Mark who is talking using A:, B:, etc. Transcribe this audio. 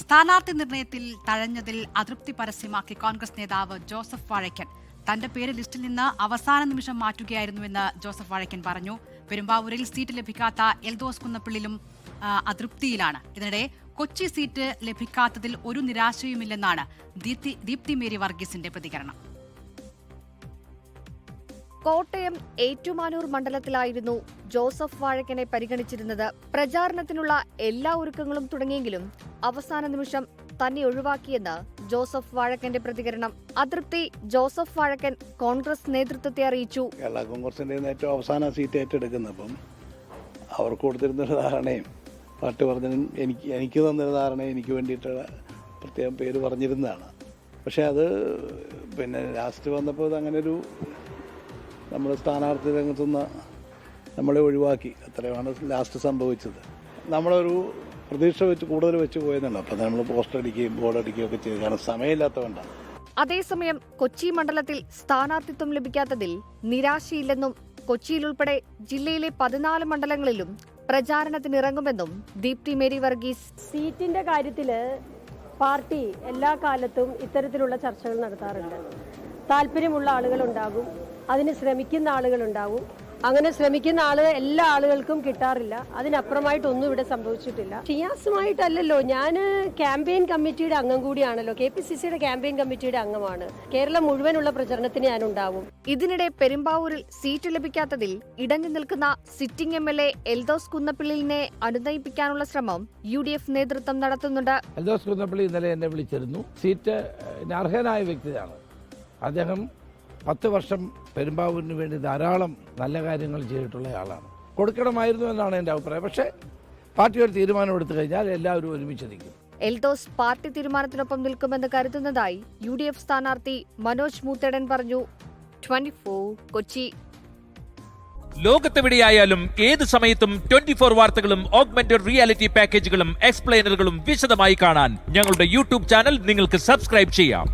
A: സ്ഥാനാർത്ഥി നിർണയത്തിൽ തഴഞ്ഞതിൽ അതൃപ്തി പരസ്യമാക്കി കോൺഗ്രസ് നേതാവ് ജോസഫ് വാഴക്കൻ. തന്റെ പേര് ലിസ്റ്റിൽ നിന്ന് അവസാന നിമിഷം മാറ്റുകയായിരുന്നുവെന്ന് ജോസഫ് വാഴക്കൻ പറഞ്ഞു. പെരുമ്പാവൂരിൽ സീറ്റ് ലഭിക്കാത്ത എൽദോസ് കുന്നപ്പിള്ളിലും അതൃപ്തിയിലാണ്. ഇതിനിടെ കൊച്ചി സീറ്റ് ലഭിക്കാത്തതിൽ ഒരു നിരാശയുമില്ലെന്നാണ് ദീപ്തി മേരി വർഗീസിന്റെ പ്രതികരണം.
B: കോട്ടയം ഏറ്റുമാനൂർ മണ്ഡലത്തിലായിരുന്നു ജോസഫ് വാഴക്കനെ പരിഗണിച്ചിരുന്നത്. പ്രചാരണത്തിനുള്ള എല്ലാ ഒരുക്കങ്ങളും തുടങ്ങിയെങ്കിലും അവസാന നിമിഷം തന്നെ ഒഴിവാക്കിയെന്ന് ജോസഫ് വാഴക്കന്റെ പ്രതികരണം. അതൃപ്തി ജോസഫ് വാഴക്കൻ കോൺഗ്രസ് നേതൃത്വത്തെ അറിയിച്ചു.
C: കേരള കോൺഗ്രസിന്റെ ഏറ്റവും അവസാന സീറ്റ് ഏറ്റെടുക്കുന്നപ്പം അവർക്ക് കൊടുത്തിരുന്നൊരു ധാരണയും പാർട്ടി പറഞ്ഞതും എനിക്ക് തന്നൊരു ധാരണയും എനിക്ക് വേണ്ടിയിട്ടുള്ള പ്രത്യേകം പേര് പറഞ്ഞിരുന്നതാണ്. പക്ഷേ അത് ലാസ്റ്റ് വന്നപ്പോൾ അങ്ങനൊരു നമ്മൾ സ്ഥാനാർത്ഥി രംഗത്തുനിന്ന് നമ്മളെ ഒഴിവാക്കി. അത്രയുമാണ് ലാസ്റ്റ് സംഭവിച്ചത്. നമ്മളൊരു പ്രതീക്ഷ കൂടുതൽ വെച്ച് പോയെന്നുണ്ട്. അപ്പം നമ്മൾ പോസ്റ്റർ അടിക്കുകയും ബോർഡ് അടിക്കുകയും ഒക്കെ ചെയ്ത്, കാരണം സമയമില്ലാത്തതുകൊണ്ടാണ്.
B: അതേസമയം കൊച്ചി മണ്ഡലത്തിൽ സ്ഥാനാർത്ഥിത്വം ലഭിക്കാത്തതിൽ നിരാശയില്ലെന്നും കൊച്ചിയിലുൾപ്പെടെ ജില്ലയിലെ 14 മണ്ഡലങ്ങളിലും പ്രചാരണത്തിനിറങ്ങുമെന്നും ദീപ്തി മേരി വർഗീസ്.
D: സീറ്റിന്റെ കാര്യത്തിൽ പാർട്ടി എല്ലാ കാലത്തും ഇത്തരത്തിലുള്ള ചർച്ചകൾ നടത്താറുണ്ട്. താല്പര്യമുള്ള ആളുകളുണ്ടാകും, അതിന് ശ്രമിക്കുന്ന ആളുകളുണ്ടാവും. അങ്ങനെ ശ്രമിക്കുന്ന എല്ലാ ആളുകൾക്കും കിട്ടാറില്ല. അതിനപ്പുറമായിട്ടൊന്നും ഇവിടെ സംഭവിച്ചിട്ടില്ല. ഷിയാസുമായിട്ടല്ലല്ലോ, ഞാൻ ക്യാമ്പയിൻ കമ്മിറ്റിയുടെ അംഗം കൂടിയാണല്ലോ, KPCCയുടെ ക്യാമ്പയിൻ കമ്മിറ്റിയുടെ അംഗമാണ്. കേരളം മുഴുവനുള്ള പ്രചരണത്തിന് ഞാനുണ്ടാവും.
B: ഇതിനിടെ പെരുമ്പാവൂരിൽ സീറ്റ് ലഭിക്കാത്തതിൽ ഇടഞ്ഞു നിൽക്കുന്ന സിറ്റിംഗ് MLA എൽദോസ് കുന്നപ്പിള്ളിനെ അനുനയിപ്പിക്കാനുള്ള ശ്രമം UDF നേതൃത്വം നടത്തുന്നുണ്ട്.
E: എൽദോസ് കുന്നപ്പിള്ളി ഇന്നലെ എന്നെ വിളിച്ചിരുന്നു. സീറ്റ് അർഹനായ വ്യക്തിയാണ് അദ്ദേഹം. 10 വർഷം പെരുമ്പാവൂരിന് വേണ്ടി ധാരാളം നല്ല കാര്യങ്ങൾ ചെയ്തിട്ടുള്ള ആളാണ്. കൊടുക്കണമായിരുന്നു എന്നാണ് എൻ്റെ അഭിപ്രായം. പക്ഷേ പാർട്ടി ഒരു തീരുമാനം എടുത്തു കഴിഞ്ഞാൽ എല്ലാവരും ഒരുമിച്ച് നിൽക്കും.
B: എൽദോസ് പാർട്ടി തീരുമാനത്തിനൊപ്പം നിൽക്കുമെന്ന് കരുതുന്നതായി UDF സ്ഥാനാർത്ഥി മനോജ് മൂത്തേടൻ പറഞ്ഞു. 24 കൊച്ചി.
F: ലോകത്തെവിടെയായാലും ഏത് സമയത്തും 24 വാർത്തകളും ഓഗ്മെന്റഡ് റിയാലിറ്റി പാക്കേജുകളും എക്സ്പ്ലെയിനറുകളും വിശദമായി കാണാൻ ഞങ്ങളുടെ YouTube ചാനൽ നിങ്ങൾക്ക് സബ്സ്ക്രൈബ് ചെയ്യാം.